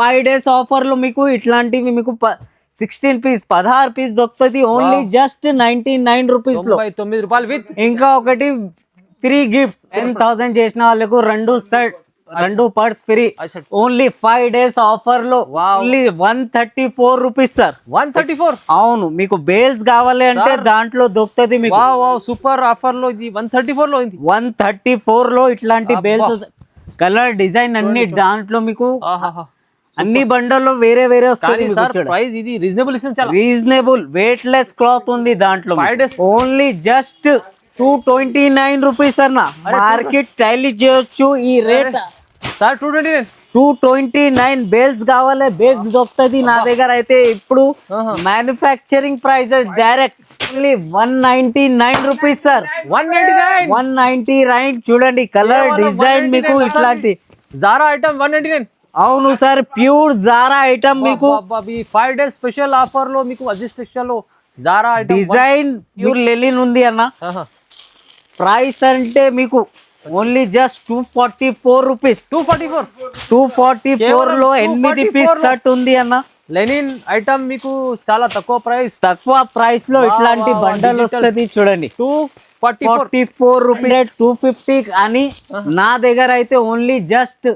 5 days offer లో మీకు ఇట్లాంటివి మీకు 16 పీస్ 16 పీస్ దొరుకుతుంది ఓన్లీ జస్ట్ 99 రూపీస్ లో. 99 రూపాయలు విత్ ఇంకా ఒకటి ఫ్రీ గిఫ్ట్స్ 10,000 చేసిన వాళ్ళకు రెండు purse free only 5 days offer లో ఓన్లీ 134 రూపీస్ సార్. 134 అవును, మీకు బేల్స్ కావాలి అంటే దాంట్లో దొరుకుతుంది మీకు. సూపర్ ఆఫర్ లో ఇది 134 లో ఉంది. 134 లో ఇట్లాంటి బేల్స్ కలర్ డిజైన్ అన్ని దాంట్లో మీకు అన్ని బండల్లో వేరే వేరే వస్తుంది. ప్రైస్ ఇది రీజనబుల్ ఇస్తుంది, చాలా రీజనబుల్ వెయిట్ లెస్ క్లాత్ ఉంది దాంట్లో. ఓన్లీ జస్ట్ 229 రూపీస్ అన్న. మార్కెట్ టైల్ చేయొచ్చు ఈ రేట్ సార్. 229 బేల్స్ కావాలి, బేల్స్ దొరుకుతుంది నా దగ్గర అయితే. ఇప్పుడు manufacturing prices direct only 199 rupees sir. 199 చూడండి కలర్ డిజైన్ మీకు ఇట్లాంటి జారా ఐటమ్ 199. అవును సార్, ప్యూర్ జారా ఐటమ్ మీకు 5 days స్పెషల్ ఆఫర్ లో మీకు అజిస్ టెక్స్టైల్ లో జారా ఐటమ్ డిజైన్ ప్యూర్ లెలిన్ ఉంది అన్న. ప్రైస్ అంటే మీకు ఓన్లీ జస్ట్ 244 రూపీస్. 244 లో 8 పీస్ షర్ట్ ఉంది అన్న. లెనిన్ ఐటమ్ మీకు చాలా తక్కువ ప్రైస్ లో ఇట్లాంటి బండల్ వస్తుంది చూడండి. 244 రూపీస్ 250 అని నా దగ్గర అయితే ఓన్లీ జస్ట్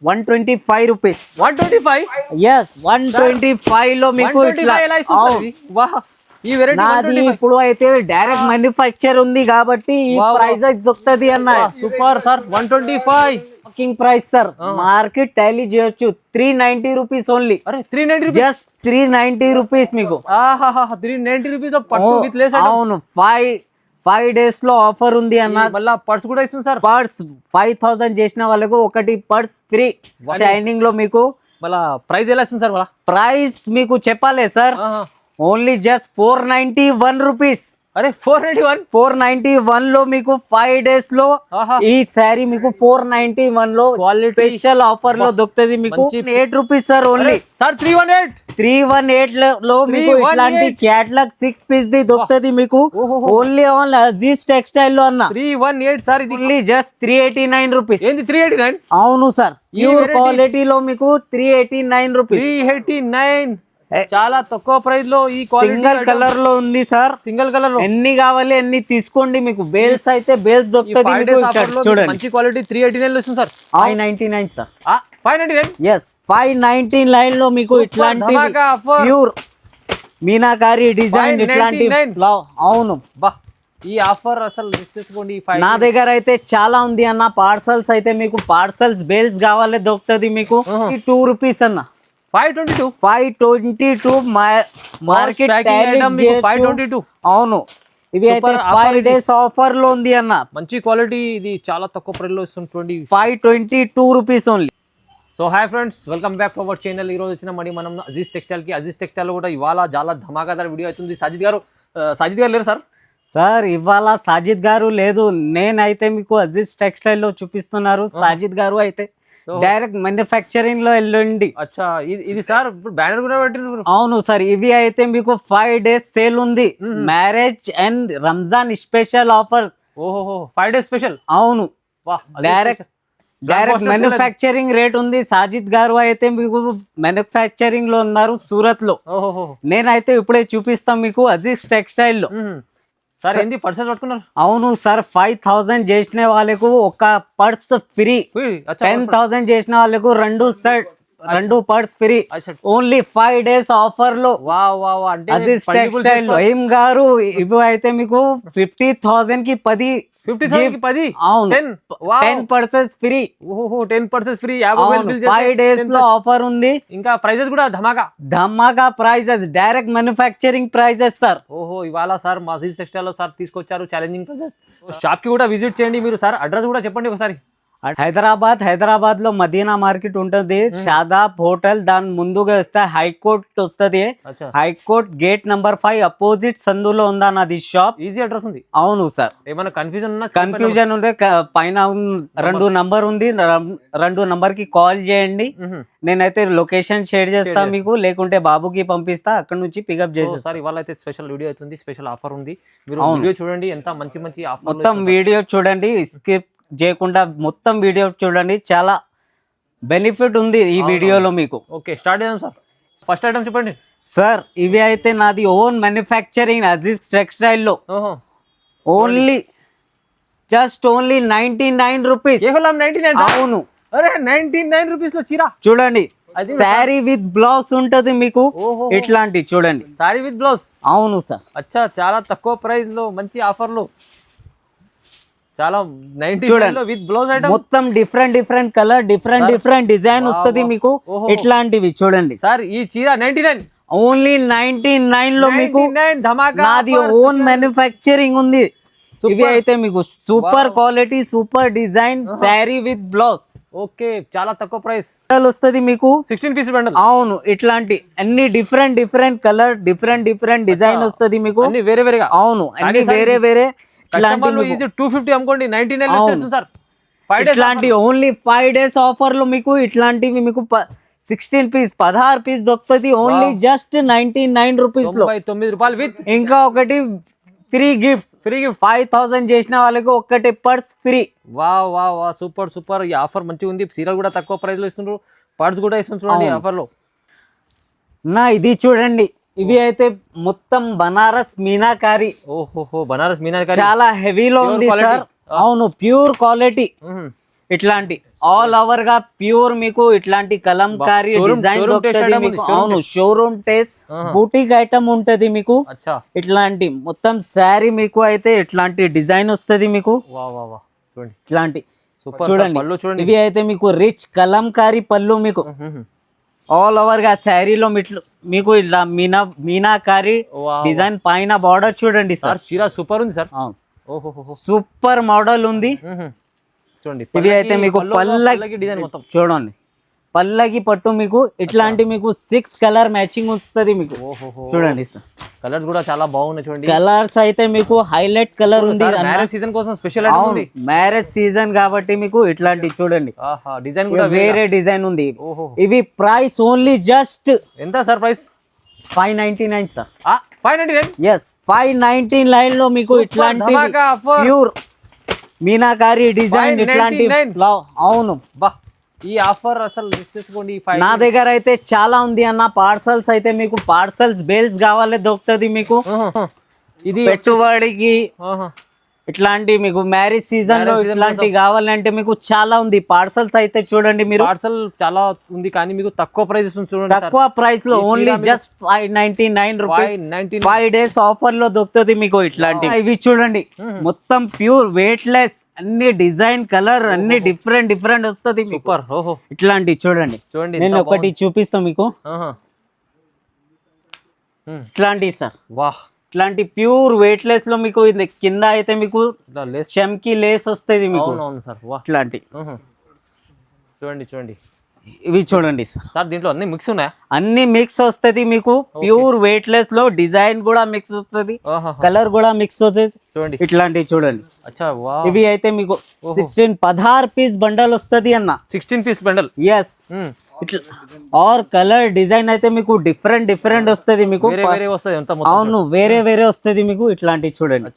125 రూపీస్. 125 ఎస్ 125 లో మీకు నాది ఇప్పుడు అయితే డైరెక్ట్ మ్యానుఫ్యాక్చర్ ఉంది కాబట్టి ఈ ప్రైస్ దొరుకుతుంది అన్న. Super sir. 125 price sir. Market Tally చేయొచ్చు 390 రూపీస్ ఓన్లీ. జస్ట్ 390 రూపీస్ మీకు. 390 రూపీస్ అవును, 5 days లో ఆఫర్ ఉంది అన్న. మళ్ళీ పర్స్ కూడా ఇస్తుంది సార్. పర్స్ 5000 చేసిన వాళ్ళకు ఒకటి పర్స్ ఫ్రీ షైనింగ్ లో మీకు. మళ్ళీ ప్రైస్ ఎలా ఇస్తుంది సార్? మళ్ళీ ప్రైస్ మీకు చెప్పాలి సార్. Only just 491 rupees. 491 లో మీకు 5 days లో ఈ శారీ మీకు 491 లో స్పెషల్ ఆఫర్ లో దొరుకుతుంది మీకు. 8 రూపీస్ సార్ ఓన్లీ సార్. 318 లో మీకు ఇట్లాంటి క్యాటలాగ్ 6 పీస్ ది దొరుకుతుంది మీకు ఓన్లీ ఆన్ అజీజ్ టెక్స్టైల్ లో అన్న. 318 సార్. ఇది ఓన్లీ జస్ట్ 389 రూపీస్. ఏంది 389? అవును సార్, ప్యూర్ క్వాలిటీ లో మీకు 389 రూపీస్. 389 చాలా తక్కువ ప్రైస్ లో ఈ సింగిల్ కలర్ లో ఉంది సార్. సింగిల్ కలర్ లో ఎన్ని కావాలి ఎన్ని తీసుకోండి. మీకు బేల్స్ అయితే బేల్స్ దొరుకుతుంది చూడండి. మంచి క్వాలిటీ 389 లో ఇస్తుంది సార్. 599 సార్. 599 yes 599 లో మీకు ఇట్లాంటి ప్యూర్ మీనాకారి డిజైన్ ఇట్లాంటి. అవును బా, ఈ ఆఫర్ అసలు తీసుకోండి. నా దగ్గర అయితే చాలా ఉంది అన్న. పార్సల్స్ అయితే మీకు పార్సల్స్ బేల్స్ కావాలి దొరుకుతుంది మీకు 2 రూపీస్ అన్న. 522 మార్కెట్ 522. అవును, ఇవి అయితే 5 days ఆఫర్ లో ఉంది అన్న. మంచి క్వాలిటీ, ఇది చాలా తక్కువ ప్రైస్ లో ఇస్తుంది. 522 rupees only. So hi friends, welcome back to our channel. ఈ రోజు వచ్చిన మనం అజీజ్ టెక్స్టైల్ కి. అజీజ్ టెక్స్టైల్ కూడా ఇవాళ చాలా ధమాకాదార్ వీడియో అవుతుంది. సాజిద్ గారు లేరు సార్? సార్ ఇవాళ సాజిద్ గారు లేదు, నేనైతే మీకు అజీజ్ టెక్స్టైల్ లో చూపిస్తున్నారు. సాజిద్ గారు అయితే డైరెక్ట్ మ్యానుఫ్యాక్చరింగ్ లో వెళ్ళండి. అచ్చా, ఇది సార్ బ్యానర్ కూడా పెట్టింది. అవును సార్, ఇవి అయితే మీకు 5 days సేల్ ఉంది. Marriage and Ramzan special offer. ఓహో, 5 days స్పెషల్. అవును, డైరెక్ట్ మ్యానుఫ్యాక్చరింగ్ రేట్ ఉంది. సాజిద్ గారు అయితే మీకు మ్యానుఫ్యాక్చరింగ్ లో ఉన్నారు సూరత్ లో. నేనైతే ఇప్పుడే చూపిస్తాం మీకు అజీజ్ టెక్స్టైల్ లో. సార్ ఏంది పర్సెస్ పట్టుకున్నారు? అవును సార్, 5000 చేసిన వాళ్ళకు ఒక పర్స్ ఫ్రీ. 10,000 చేసిన వాళ్ళకు రెండు purse free. Only 5 days offer లో అజీజ్ టెక్స్టైల్ లో. ఏం గారు ఇవి అయితే మీకు 50,000 కి 10. 50,000 అవును, 10 పర్సెస్ ఫ్రీ. 10% ఫ్రీ. 5 days లో ఆఫర్ ఉంది. ఇంకా ప్రైజెస్ కూడా ధమాకా prices, direct manufacturing prices sir. ఓహో, ఇవాళ సార్ మా అజీజ్ టెక్స్టైల్ లో సార్ తీసుకొచ్చారు ఛాలెంజింగ్ ప్రైజెస్. షాప్ కి కూడా విజిట్ చేయండి మీరు. సార్ అడ్రస్ కూడా చెప్పండి ఒకసారి. హైదరాబాద్ లో మదీనా మార్కెట్ ఉంటుంది. షాదాబ్ హోటల్ దాని ముందుగా వస్తే హైకోర్ట్ వస్తుంది. హైకోర్ట్ గేట్ నంబర్ 5 అపోజిట్ సందులో ఉందా నాది షాప్. ఈజీ అడ్రస్ ఉంది. అవును సార్, ఏమైనా కన్ఫ్యూజన్ ఉంటే పైన 2 నంబర్ ఉంది, 2 నంబర్ కి కాల్ చేయండి. నేనైతే లొకేషన్ షేర్ చేస్తా మీకు, లేకుంటే బాబుకి పంపిస్తా, అక్కడ నుంచి పికప్ చేసేస్తా. సార్ ఇవాళ అయితే స్పెషల్ వీడియో అవుతుంది, స్పెషల్ ఆఫర్ ఉంది. మీరు వీడియో చూడండి, ఎంత మంచి ఆఫర్. మొత్తం వీడియో చూడండి, స్కిప్ చేయకుండా మొత్తం వీడియో చూడండి. చాలా బెనిఫిట్ ఉంది ఈ వీడియోలో మీకు. ఓకే స్టార్ట్ చేద్దాం సార్. ఫస్ట్ ఐటమ్ చెప్పండి సార్. ఇవి అయితే నాది ఓన్ మ్యానుఫ్యాక్చరింగ్ అజీజ్ టెక్స్టైల్ లో. Only just only 99 rupees. కేవలం 99. అవును. అరే 99 రూపీస్ లో చీర చూడండి. శారీ విత్ బ్లౌజ్ ఉంటది మీకు. ఇట్లాంటి చూడండి సారీ విత్ బ్లౌజ్. అవును సార్. అచ్చా చాలా తక్కువ ప్రైస్ లో మంచి ఆఫర్ లో చాలా 99 లో విత్ బ్లౌజ్ ఐటమ్. మొత్తం డిఫరెంట్ కలర్ డిఫరెంట్ డిజైన్ వస్తది మీకు. ఇట్లాంటివి చూడండి సార్. ఈ చీర 99 ఓన్లీ 99 లో మీకు. ధమాకా. నాది ఓన్ మ్యానుఫ్యాక్చరింగ్ ఉంది. ఇవి అయితే మీకు super quality super design sari with blouse. Okay చాలా తక్కువ ప్రైస్ వస్తుంది మీకు. 16 పీస్ బండల్. అవును. ఇట్లాంటి అన్ని డిఫరెంట్ కలర్ డిఫరెంట్ డిజైన్ వస్తుంది మీకు. అన్ని వేరే వేరేగా. అవును అన్ని వేరే ఇట్లాంటి 250 అమ్ముకోండి 99 వచ్చేస్తుంది సార్. ఇట్లాంటి ఓన్లీ 5 days ఆఫర్ లో మీకు ఇట్లాంటివి మీకు 16 పీస్ 16 పీస్ దొరుకుతుంది ఓన్లీ జస్ట్ 99 రూపీస్ లో. 99 రూపాయలు విత్ ఇంకా ఒకటి ఫ్రీ గిఫ్ట్. 5000 చేసిన వాళ్ళకి ఒకటి పర్స్ ఫ్రీ. వా సూపర్. ఈ ఆఫర్ మంచిగా ఉంది. సీరియల్ కూడా తక్కువ ప్రైస్ లో ఇస్తున్నారు. పర్స్ కూడా ఇస్తున్నారు చూడండి ఆఫర్ లో. నా ఇది చూడండి. ఇవి అయితే మొత్తం బనారస్ మీనాకారి. ఓహో బనారస్ మీనాకారి చాలా హెవీలో ఉంది సార్. అవును ప్యూర్ క్వాలిటీ. ఇట్లాంటి ఆల్ ఓవర్ గా ప్యూర్ మీకు ఇట్లాంటి కలంకారీ డిజైన్ దొరుకుతుంది మీకు. అవును షోరూమ్ టేస్ట్ బూటిక్ ఐటమ్ ఉంటది మీకు. ఇట్లాంటి మొత్తం శారీ మీకు అయితే ఇట్లాంటి డిజైన్ వస్తుంది మీకు. ఇట్లాంటి చూడండి. ఇవి అయితే మీకు రిచ్ కలంకారీ పళ్ళు మీకు. ఆల్ ఓవర్ గా శారీలో మీకు ఇలా మీనాకారీ డిజైన్ పైన బార్డర్ చూడండి సార్. చీర సూపర్ ఉంది సార్. సూపర్ మోడల్ ఉంది. చూడండి ఇవి అయితే మీకు పల్లకి డిజైన్ మొత్తం చూడండి. పల్లకి పట్టు మీకు ఇట్లాంటి మీకు 6 కలర్ మ్యాచింగ్ వస్తుంది మీకు. చూడండి సార్. కలర్స్ కూడా చాలా బాగున్నాయి చూడండి. కలర్స్ అయితే మీకు హైలైట్ కలర్ ఉంది. మ్యారేజ్ సీజన్ కోసం స్పెషల్ ఉంది. మ్యారేజ్ సీజన్ కాబట్టి మీకు ఇట్లాంటి చూడండి డిజైన్ కూడా వేరే డిజైన్ ఉంది. ఇవి ప్రైస్ ఓన్లీ జస్ట్ ఎంత సార్ ప్రైస్? 599 సార్. 599. yes 599 లో మీకు ఇట్లాంటి ప్యూర్ మీనాకారి డిజైన్ ఇట్లాంటి. అవును బా ఈ ఆఫర్ అసలు తీసుకోండి. నా దగ్గర అయితే చాలా ఉంది అన్న. పార్సల్స్ అయితే మీకు పార్సల్స్ బేల్స్ కావాలి దొరుకుతుంది మీకు. ఇది పెట్టుబడికి ఇట్లాంటి మీకు మ్యారేజ్ సీజన్ లో ఇట్లాంటి కావాలంటే మీకు చాలా ఉంది. పార్సల్స్ అయితే చూడండి మీరు. పార్సల్ చాలా ఉంది కానీ మీకు తక్కువ ప్రైస్ చూడండి. తక్కువ ప్రైస్ లో only just 599 rupees. 5 days offer లో దొరుకుతుంది మీకు ఇట్లాంటి. ఇవి చూడండి మొత్తం ప్యూర్ వెయిట్ లెస్ అన్ని డిజైన్ కలర్ అన్ని డిఫరెంట్ వస్తుంది. సూపర్. ఇట్లాంటి చూడండి. నేను ఒకటి చూపిస్తాను మీకు. ఇట్లాంటి సార్. వాహ్ ఇట్లాంటి ప్యూర్ వెయిట్ లెస్ లో మీకు కింద అయితే మీకు చెమ్కి లేస్ వస్తుంది మీకు. ఇట్లాంటి చూడండి. ఇవి చూడండి సార్. దీంట్లో అన్ని మిక్స్ ఉన్నాయా? అన్ని మిక్స్ వస్తుంది మీకు. ప్యూర్ వెయిట్ లెస్ లో డిజైన్ కూడా మిక్స్ వస్తుంది కలర్ కూడా మిక్స్ వస్తుంది చూడండి. ఇట్లాంటివి చూడండి. ఇవి అయితే మీకు 16 పీస్ బండల్ వస్తుంది అన్న. 16 పీస్ బండల్. ఎస్ ఇట్లా ఆర్ కలర్ డిజైన్ అయితే మీకు డిఫరెంట్ వస్తుంది మీకు. అవును వేరే వస్తుంది మీకు. ఇట్లాంటివి చూడండి.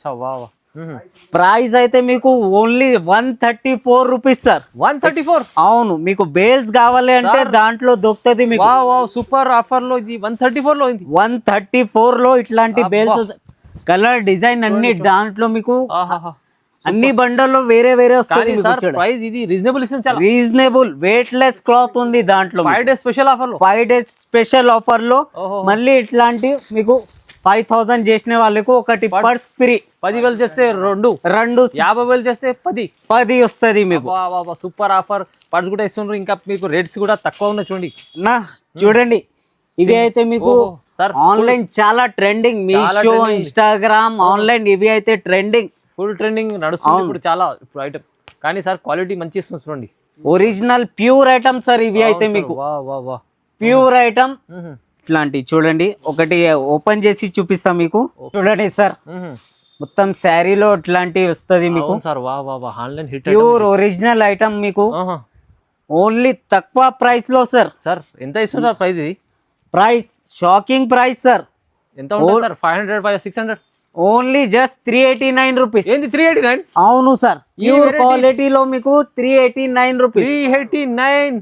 ప్రైస్ అయితే మీకు ఓన్లీ 134 రూపీస్ సార్. 134. అవును మీకు బేల్స్ కావాలి అంటే దాంట్లో దొరుకుతుంది మీకు. సూపర్ ఆఫర్ లో ఇది 134 లో. 134 లో ఇట్లాంటి బేల్స్ కలర్ డిజైన్ అన్ని దాంట్లో మీకు. అన్ని బండల్లో వేరే వస్తుంది. ప్రైస్ ఇది రీజనబుల్ ఇస్తుంది. చాలా రీజనబుల్ వెయిట్ లెస్ క్లాత్ ఉంది దాంట్లో. 5 days స్పెషల్ ఆఫర్ లో. 5 days స్పెషల్ ఆఫర్ లో మళ్ళీ ఇట్లాంటి మీకు 5000 చేసిన వాళ్ళకు ఒకటి పర్స్ ఫ్రీ. 10,000 చేస్తే 2, 50,000 చేస్తే 10 వస్తుంది మీకు. Super offer. పర్స్ కూడా ఇస్తున్నారు. ఇంకా మీకు రేట్స్ కూడా తక్కువ ఉన్నాయి చూడండి. చూడండి ఇవి అయితే మీకు ఆన్లైన్ చాలా ట్రెండింగ్. మీషో ఇన్స్టాగ్రామ్ ఆన్లైన్ ఇవి అయితే ట్రెండింగ్. ఫుల్ ట్రెండింగ్ నడుస్తుంది ఇప్పుడు చాలా ఐటమ్. కానీ సార్ క్వాలిటీ మంచి ఇస్తుంది చూడండి. ఒరిజినల్ ప్యూర్ ఐటమ్ సార్ ఇవి అయితే మీకు. ప్యూర్ ఐటమ్ ఇట్లాంటి చూడండి. ఒకటి ఓపెన్ చేసి చూపిస్తా మీకు. చూడండి సార్ మొత్తం శారీలో ఇట్లాంటి వస్తుంది మీకు. ప్యూర్ ఒరిజినల్ ఐటమ్ మీకు. ఓన్లీ తక్కువ ప్రైస్ లో సార్. ఎంత ఇస్తుంది సార్ ప్రైస్? ఇది ప్రైస్ షాకింగ్ ప్రైస్ సార్. ఎంత ఉంటుంది సార్? 500, 600. Only just 389 rupees. ఏంది 389? అవును సార్. ప్యూర్ క్వాలిటీ లో మీకు 389 రూపీస్. 389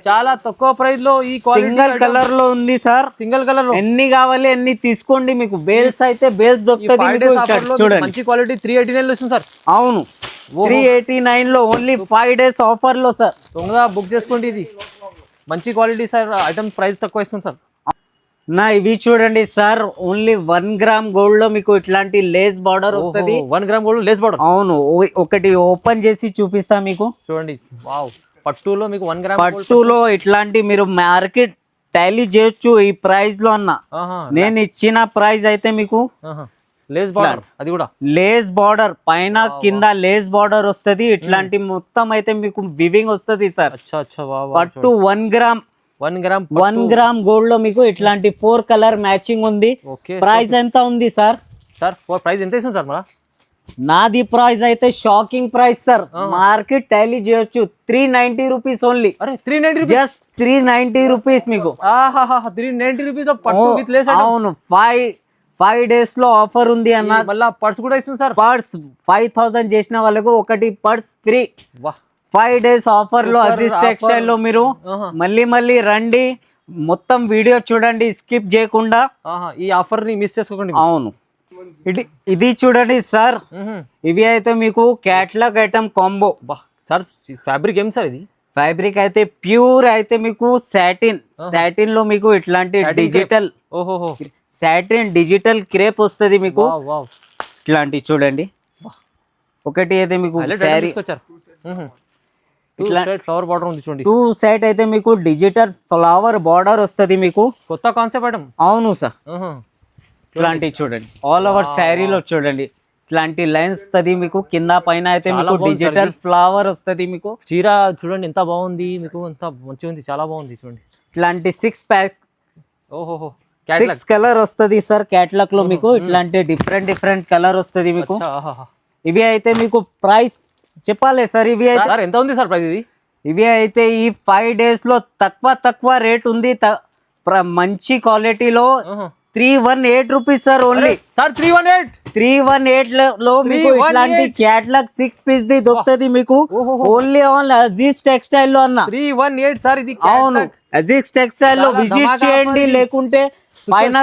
చాలా తక్కువ ప్రైస్ లో ఈ క్వాలిటీ సింగిల్ కలర్ లో ఉంది సార్. సింగిల్ కలర్ లో ఎన్ని కావాలి ఎన్ని తీసుకోండి. మీకు బేల్స్ అయితే బేల్స్ దొరుకుతుంది మీకు. చూడండి మంచి క్వాలిటీ 389 లో వస్తుంది సార్. అవును 389 లో ఓన్లీ 5 days ఆఫర్ లో సార్. తొందరగా బుక్ చేసుకోండి. ఇది మంచి క్వాలిటీ సార్. ఐటమ్ ప్రైస్ తక్కువ ఇస్తుంది సార్. నా ఇవి చూడండి సార్, ఓన్లీ 1 గ్రామ్ గోల్డ్ లో మీకు ఇట్లాంటి లేస్ బార్డర్ వస్తుంది. 1 గ్రామ్ గోల్డ్ లేస్ బార్డర్. అవును ఒకటి ఓపెన్ చేసి చూపిస్తా మీకు. చూడండి వావ్, పట్టులో మీకు 1 గ్రామ్ పట్టులో ఇట్లాంటి మీరు మార్కెట్ టాలీ చేయొచ్చు ఈ ప్రైస్ లో అన్న. నేను ఇచ్చిన ప్రైస్ అయితే మీకు లేస్ బార్డర్, అది కూడా లేస్ బార్డర్ పైన కింద లేస్ బార్డర్ వస్తుంది. ఇట్లాంటి మొత్తం అయితే మీకు వివింగ్ వస్తుంది సార్. పట్టు 1 గ్రామ్ గోల్డ్ లో మీకు ఇట్లాంటి 4 కలర్ మ్యాచింగ్ ఉంది. ప్రైస్ ఎంత ఉంది సార్? సార్ ప్రైస్ ఎంత ఇస్తుంది సార్? మన నాది ప్రైస్ అయితే shocking price sir. Market Tally చేయొచ్చు 390 రూపీస్ ఓన్లీ. అరే 390 జస్ట్ 390 రూపీస్ మీకు. 390 రూపీస్ పట్టు విత్ లేస్. అవును 5 days లో ఆఫర్ ఉంది అన్న. మళ్ళీ పర్స్ కూడా ఇస్తుంది సార్. పర్స్ 5000 చేసిన వాళ్ళకు ఒకటి పర్స్ ఫ్రీ. 5 days ఆఫర్ లో అజీజ్ టెక్స్టైల్ లో మీరు మళ్ళీ రండి. మొత్తం వీడియో చూడండి స్కిప్ చేయకుండా. ఈ ఆఫర్ ని మిస్ చేసుకోకండి. అవును ఇది చూడండి సార్. ఇవి అయితే మీకు catalogue item combo. Sir fabric ఏం సార్ ఇది? ఫ్యాబ్రిక్ అయితే ప్యూర్ అయితే మీకు సాటిన్ లో మీకు ఇట్లాంటి డిజిటల్ సాటిన్ డిజిటల్ క్రేప్ వస్తుంది మీకు. ఇట్లాంటి చూడండి. ఒకటి అయితే మీకు శారీ ఫ్లవర్ బార్డర్ ఉంది చూడండి. 2 సెట్ అయితే మీకు డిజిటల్ ఫ్లవర్ బార్డర్ వస్తుంది మీకు. కొత్త కాన్సెప్ట్ ఐటమ్. అవును సార్. ఇట్లాంటి చూడండి ఆల్ ఓవర్ శారీలో చూడండి ఇట్లాంటి లైన్స్ వస్తుంది మీకు. కింద పైన అయితే మీకు డిజిటల్ ఫ్లవర్ వస్తుంది మీకు. చీర చూడండి ఎంత బాగుంది మీకు, ఎంత మంచిగా ఉంది, చాలా బాగుంది చూడండి. ఇట్లాంటి 6 ప్యాక్ 6 కలర్ వస్తుంది సార్ క్యాట్లాగ్ లో మీకు. ఇట్లాంటి డిఫరెంట్ కలర్ వస్తుంది మీకు. ఇవి అయితే మీకు ప్రైస్ చెప్పాలి సార్. ఇవి అయితే ఎంత ఉంది సార్ ప్రైస్? ఇవి అయితే ఈ 5 days లో తక్కువ రేట్ ఉంది. మంచి క్వాలిటీలో 318 రూపీస్ సార్ ఓన్లీ. సార్ 318 లో మీకు ఇట్లాంటి క్యాట్లాగ్ 6 పీస్ ది దొరుకుతుంది మీకు. ఓన్లీ ఆన్ అజీజ్ టెక్స్టైల్ లో అన్న. 318 సార్ ఇది. అవును అజీజ్ టెక్స్టైల్ లో విజిట్ చేయండి. లేకుంటే పైన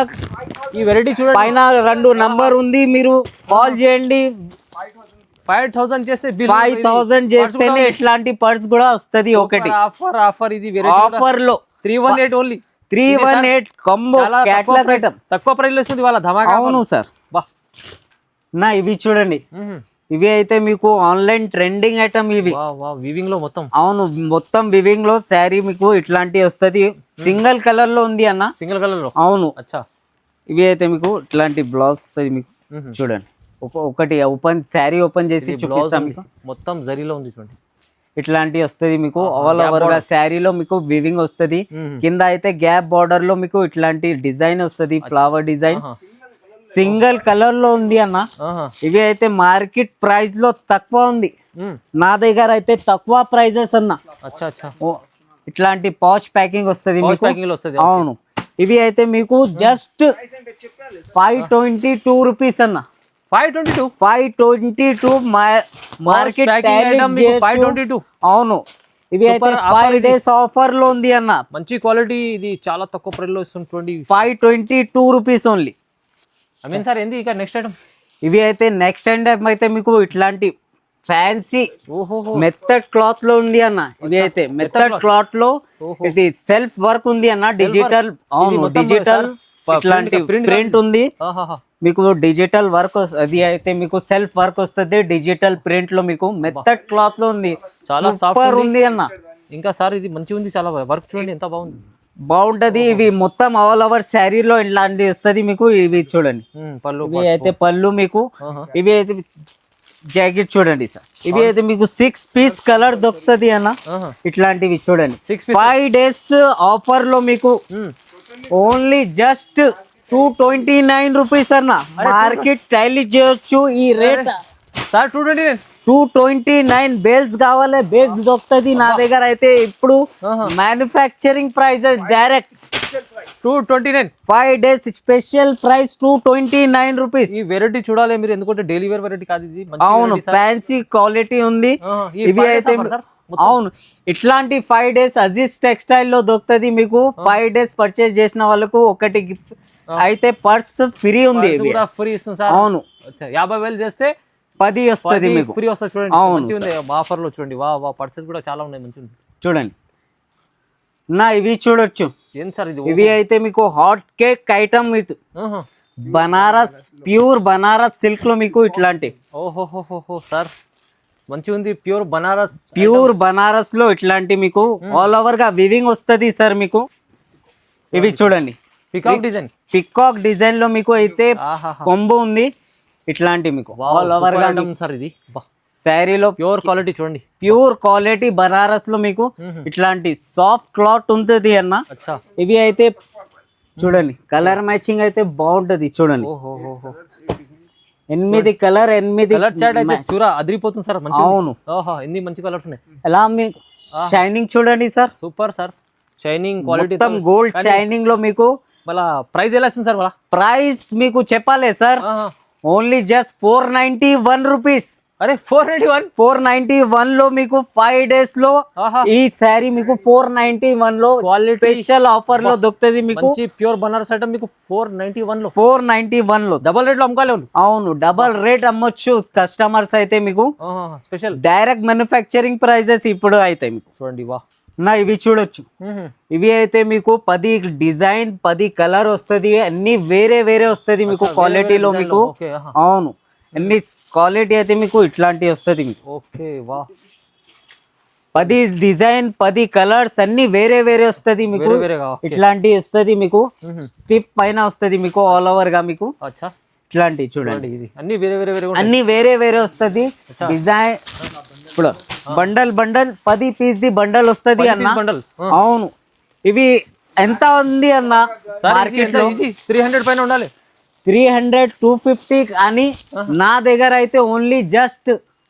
ఈ వెరైటీ చూడండి, పైన 2 నంబర్ ఉంది, మీరు కాల్ చేయండి. 5000 చేస్తే 5000 చేస్తేనే ఇట్లాంటి పర్స్ కూడా వస్తుంది ఒకటి. ఆఫర్ ఇది ఆఫర్ లో 318 ఓన్లీ. 318 కాంబో క్యాట్లాగ్ ఐటమ్ తక్కువ ప్రైస్ లో వస్తుంది వాళ్ళ ధమాకా. అవును సార్. నా ఇవి చూడండి. ఇవి అయితే మీకు ఆన్లైన్ ట్రెండింగ్ ఐటమ్ ఇవి. వివింగ్ లో మొత్తం. అవును మొత్తం వివింగ్ లో శారీ మీకు ఇట్లాంటి వస్తుంది. సింగిల్ కలర్ లో ఉంది అన్న. సింగిల్ కలర్ లో. అవును. ఇవి అయితే మీకు ఇట్లాంటి బ్లౌజ్ వస్తుంది మీకు. చూడండి ఒకటి ఓపెన్ శారీ ఓపెన్ చేసి చూపిస్తాం మీకు. మొత్తం జరీలో ఉంది చూడండి. ఇట్లాంటి వస్తుంది మీకు. ఆల్ ఓవర్ గా శారీలో మీకు వివింగ్ వస్తుంది. కింద అయితే గ్యాప్ బార్డర్ లో మీకు ఇట్లాంటి డిజైన్ వస్తుంది, ఫ్లవర్ డిజైన్. సింగిల్ కలర్ లో ఉంది అన్న. ఇవి అయితే మార్కెట్ ప్రైస్ లో తక్కువ ఉంది. నా దగ్గర అయితే తక్కువ ప్రైజెస్ అన్న. ఇట్లాంటి పౌచ్ ప్యాకింగ్ వస్తుంది మీకు. అవును ఇవి అయితే మీకు జస్ట్ 522 రూపీస్ అన్న. 522 మార్కెట్ 522. అవును ఇవి అయితే 5 days ఆఫర్ లో ఉంది అన్న. మంచి క్వాలిటీ ఇది, చాలా తక్కువ ప్రైస్ లో ఇస్తుంది. 522 rupees only. I mean sir ఏంది ఇక నెక్స్ట్ ఐటమ్? ఇవి అయితే నెక్స్ట్ ఐటమ్ అయితే మీకు ఇట్లాంటి ఫ్యాన్సీ మెథడ్ క్లాత్ లో ఉంది అన్న. ఇవి అయితే మెథడ్ క్లాత్ లో ఇది సెల్ఫ్ వర్క్ ఉంది అన్న. డిజిటల్. అవును డిజిటల్ ఇట్లాంటి ప్రింట్ ఉంది మీకు. డిజిటల్ వర్క్ అది అయితే మీకు సెల్ఫ్ వర్క్ వస్తుంది. డిజిటల్ ప్రింట్ లో మీకు మెథడ్ క్లాత్ లో ఉంది. చాలా సూపర్ ఉంది అన్న. ఇంకా సార్ ఇది మంచిగా ఉంది, చాలా వర్క్ చూడండి ఎంత బాగుంది. బాగుంటది. ఇవి మొత్తం ఆల్ ఓవర్ శారీలో ఇలాంటి వస్తుంది మీకు. ఇవి చూడండి ఇవి అయితే పళ్ళు మీకు. ఇవి అయితే జాకెట్ చూడండి సార్. ఇవి అయితే మీకు 6 పీస్ కలర్ దొరుకుతుంది అన్న. ఇట్లాంటివి చూడండి 5 days ఆఫర్ లో మీకు ఓన్లీ జస్ట్ 229 రూపీస్ అన్న. మార్కెట్ టైలీ చేయొచ్చు ఈ రేట్ సార్. 229 బేల్స్ కావాలి, బేల్స్ దొరుకుతుంది నా దగ్గర అయితే. ఇప్పుడు manufacturing prices direct 229. 5 days special price 229 rupees. ఈ వెరైటీ చూడాలి మీరు, ఎందుకంటే డైలీ వేర్ వెరైటీ కాదు ఇది. అవును ఫ్యాన్సీ క్వాలిటీ ఉంది. ఇవి అయితే అవును, ఇట్లాంటి 5 days అజీజ్ టెక్స్టైల్ లో దొరుకుతుంది మీకు. 5 days పర్చేస్ చేసిన వాళ్ళకు ఒకటి గిఫ్ట్ అయితే పర్స్ ఫ్రీ ఉంది. ఫ్రీ ఇస్తుంది సార్. అవును, 50,000 చేస్తే 10 వస్తుంది మీకు, ఫ్రీ వస్తుంది. చూడండి మంచిగా ఉంది ఆఫర్ లో. చూడండి వా పర్సెస్ కూడా చాలా ఉన్నాయి, మంచిగా ఉంది. చూడండి నా ఇవి చూడొచ్చు. ఏం సార్ ఇది? ఇవి అయితే మీకు hot cake item with Banaras, pure Banaras silk లో మీకు ఇట్లాంటి. ఓహోహోహో సార్ మంచిగా ఉంది. ప్యూర్ బనారస్ లో ఇట్లాంటి మీకు ఆల్ ఓవర్ గా వివింగ్ వస్తుంది సార్ మీకు. ఇవి చూడండి పికాక్ డిజైన్ లో మీకు అయితే కొంబు ఉంది ఇట్లాంటి మీకు ఆల్ ఓవర్ గా సార్. ఇది శారీలో ప్యూర్ క్వాలిటీ చూడండి, ప్యూర్ క్వాలిటీ బనారస్ లో మీకు ఇట్లాంటి సాఫ్ట్ క్లాత్ ఉంటుంది అన్న. ఇవి అయితే చూడండి కలర్ మ్యాచింగ్ అయితే బాగుంటది. చూడండి 8 కలర్ 8 అదిరిపోతుంది సార్. అవును, ఎన్ని మంచి కలర్స్ ఉన్నాయి. ఎలా మీకు షైనింగ్ చూడండి sir, super sir. Shining quality gold shining లో మీకు. మళ్ళా ప్రైస్ ఎలా ఇస్తుంది సార్? ప్రైస్ మీకు చెప్పాలి సార్, ఓన్లీ జస్ట్ 491 రూపీస్. అరే 491 లో మీకు 5 days లో ఈ శారీ మీకు 491 లో స్పెషల్ ఆఫర్ లో దొరుకుతుంది మీకు. ప్యూర్ బనారస్ ఐటమ్ మీకు 491 లో. 491 లో డబల్ రేట్ లో అమ్ముకోవాలి. అవును, డబల్ రేట్ అమ్మొచ్చు కస్టమర్స్ అయితే మీకు. స్పెషల్ డైరెక్ట్ మ్యానుఫ్యాక్చరింగ్ ప్రైజెస్ ఇప్పుడు అయితే మీకు. చూడండి వా నా ఇవి చూడొచ్చు. ఇవి అయితే మీకు 10 డిజైన్ 10 కలర్ వస్తుంది, అన్ని వేరే వేరే వస్తుంది మీకు క్వాలిటీలో మీకు. అవును, అన్ని క్వాలిటీ అయితే మీకు ఇట్లాంటివి వస్తుంది మీకు. ఓకే వా 10 డిజైన్ 10 కలర్స్ అన్ని వేరే వేరే వస్తుంది మీకు. ఇట్లాంటి వస్తుంది మీకు, స్టిప్ పైన వస్తుంది మీకు ఆల్ ఓవర్ గా మీకు. ఇట్లాంటి చూడండి అన్ని వేరే వేరే వస్తుంది డిజైన్. ఇప్పుడు బండల్ 10 పీస్ ది బండల్ వస్తుంది అన్న. అవును, ఇవి ఎంత ఉంది అన్న మార్కెట్ లో? 300 పైన ఉండాలి. 300 250 కానీ నా దగ్గర అయితే ఓన్లీ జస్ట్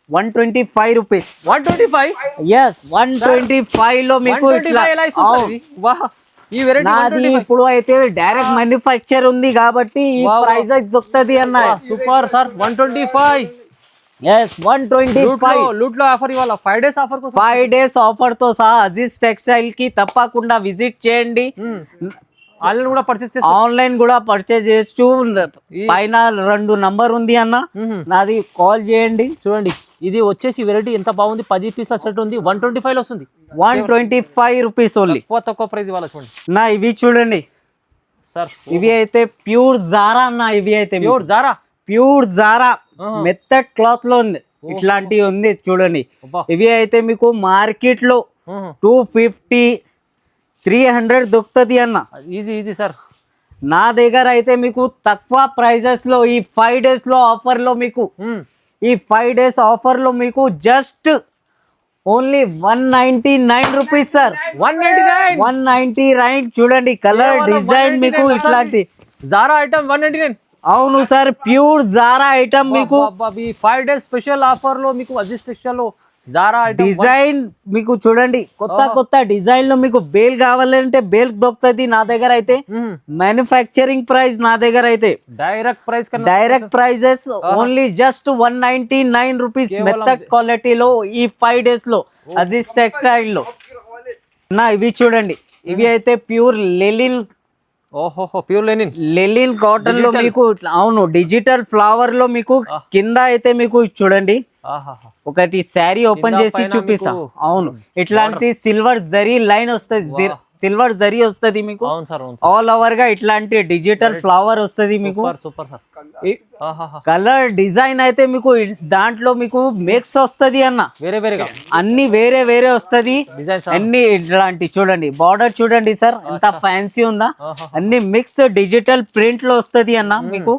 125 రూపీస్. 125? yes 125 లో మీకు ఇట్లా. నాది ఇప్పుడు అయితే డైరెక్ట్ మ్యానుఫ్యాక్చర్ ఉంది కాబట్టి ఈ ప్రైస్ దొరుకుతుంది అన్న. Super sir. 125. yes 125 లూట్ లో ఆఫర్ ఇవాళ 5 days ఆఫర్ కోసం. 5 days ఆఫర్ తో సహా అజీజ్ టెక్స్టైల్ కి తప్పకుండా విజిట్ చేయండి. ఆన్లైన్ కూడా పర్చేస్ చేయొచ్చు. పైన 2 నంబర్ ఉంది అన్న, నాది కాల్ చేయండి. చూడండి ఇది వచ్చేసి వెరైటీ ఎంత బాగుంది. 10 పీస్ల సెట్ ఉంది. 125 లో వస్తుంది. 125 రూపీస్ ఓన్లీ. తక్కువ ప్రైస్ ఇవాళ. చూడండి నా ఇవి చూడండి సార్, ఇవి అయితే ప్యూర్ జారా అన్న. ఇవి అయితే ప్యూర్ జారా మెత్తడ్ క్లాత్ లో ఉంది, ఇట్లాంటివి ఉంది చూడండి. ఇవి అయితే మీకు మార్కెట్ లో 250 300 దొరుకుతుంది అన్న. Easy sir. నా దగ్గర అయితే మీకు తక్కువ ప్రైజెస్ లో ఈ 5 days లో ఆఫర్ లో మీకు ఈ 5 days ఆఫర్ లో మీకు జస్ట్ ఓన్లీ 199 రూపీస్ సార్. 199 చూడండి కలర్ డిజైన్ మీకు ఇట్లాంటి జారా ఐటమ్ 199. అవును సార్, ప్యూర్ జారా ఐటమ్ మీకు 5 days స్పెషల్ ఆఫర్ లో మీకు అజీజ్ టెక్స్టైల్ లో జారా డిజైన్ మీకు చూడండి. కొత్త డిజైన్ లో మీకు బేల్ కావాలంటే బేల్ దొరుకుతుంది నా దగ్గర అయితే. మ్యానుఫ్యాక్చరింగ్ ప్రైస్ నా దగ్గర అయితే direct prices only just 199 rupees. Method క్వాలిటీలో ఈ 5 days లో అజీజ్ టెక్స్టైల్ లో. నా ఇవి చూడండి, ఇవి అయితే ప్యూర్ లెలిన్. ప్యూర్ లెలిన్ కాటన్ లో మీకు. అవును, డిజిటల్ ఫ్లవర్ లో మీకు కింద అయితే మీకు చూడండి ఒకటి శారీ ఓపెన్ చేసి చూపిస్తా. అవును, ఇట్లాంటి సిల్వర్ జరీ లైన్ వస్తుంది, సిల్వర్ జరీ వస్తుంది మీకు ఆల్ ఓవర్ గా. ఇట్లాంటి డిజిటల్ ఫ్లవర్ వస్తుంది మీకు. కలర్ డిజైన్ అయితే మీకు దాంట్లో మీకు మిక్స్ వస్తుంది అన్న. అన్ని వేరే వేరే వస్తుంది అన్ని. ఇట్లాంటి చూడండి బార్డర్ చూడండి సార్ ఎంత ఫ్యాన్సీ ఉందా. అన్ని మిక్స్ డిజిటల్ ప్రింట్ లో వస్తుంది అన్న మీకు.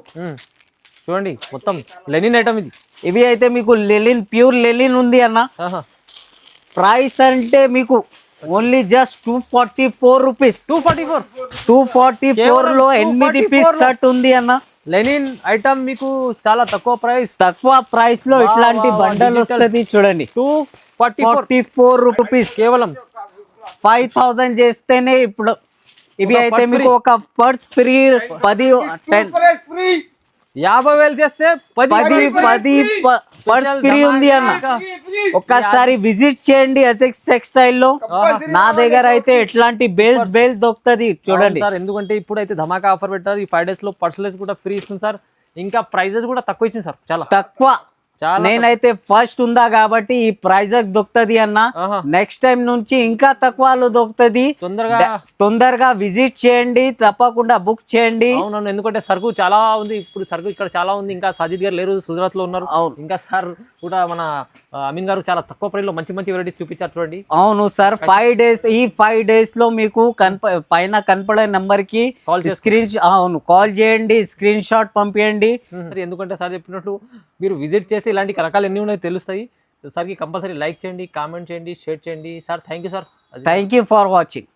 చూడండి మొత్తం లెనిన్ ఐటమ్ ఇది. ఇవి అయితే మీకు లెలిన్, ప్యూర్ లెలిన్ ఉంది అన్న. ప్రైస్ అంటే మీకు ఓన్లీ జస్ట్ 244 రూపీస్. 244 లో 8 పీస్ సెట్ ఉంది అన్న. లెనిన్ ఐటమ్ మీకు చాలా తక్కువ ప్రైస్ లో ఇట్లాంటి బండల్ వస్తుంది చూడండి. 244 రూపీస్ కేవలం. 5000 చేస్తేనే ఇప్పుడు. ఇవి అయితే మీకు ఒక పర్స్ ఫ్రీ 10 50,000 చేస్తే 10 పర్స్ ఫ్రీ ఉంది అన్న. ఒక్కసారి విజిట్ చేయండి ఎస్ఎక్స్ టెక్స్టైల్ లో. నా దగ్గర అయితే ఎట్లాంటి బేల్స్ దొరుకుతుంది చూడండి సార్. ఎందుకంటే ఇప్పుడు అయితే ధమాకా ఆఫర్ పెట్టారు. ఈ 5 days లో పర్సలేజ్ కూడా ఫ్రీ ఇస్తుంది సార్. ఇంకా ప్రైజెస్ కూడా తక్కువ ఇచ్చింది సార్, చాలా తక్కువ. నేనైతే ఫస్ట్ ఉందా కాబట్టి ఈ ప్రైజ్ దొరుకుతుంది అన్న. నెక్స్ట్ టైం నుంచి ఇంకా తక్కువలో దొరుకుతుంది. తొందరగా విజిట్ చేయండి, తప్పకుండా బుక్ చేయండి. అవునవును, ఎందుకంటే సరుకు చాలా ఉంది. ఇప్పుడు సరుకు ఇక్కడ చాలా ఉంది. ఇంకా సాజిద్ గారు లేరు, గుజరాత్ లో ఉన్నారు. ఇంకా సార్ కూడా మన అమీన్ గారు చాలా తక్కువ ప్రైస్ లో మంచి మంచి వెరైటీస్ చూపించారు చూడండి. అవును సార్, 5 days ఈ 5 days లో మీకు పైన కనపడే నంబర్ కి కాల్ చేయండి, స్క్రీన్ షాట్ పంపించండి. ఎందుకంటే సార్ చెప్పినట్టు మీరు విజిట్ చేస్తే ఇలాంటి రకాలు ఎన్ని ఉన్నాయో తెలుస్తాయి. సార్కి కంపల్సరీ లైక్ చేయండి, కామెంట్ చేయండి, షేర్ చేయండి. Sir thank you sir. Thank you for watching.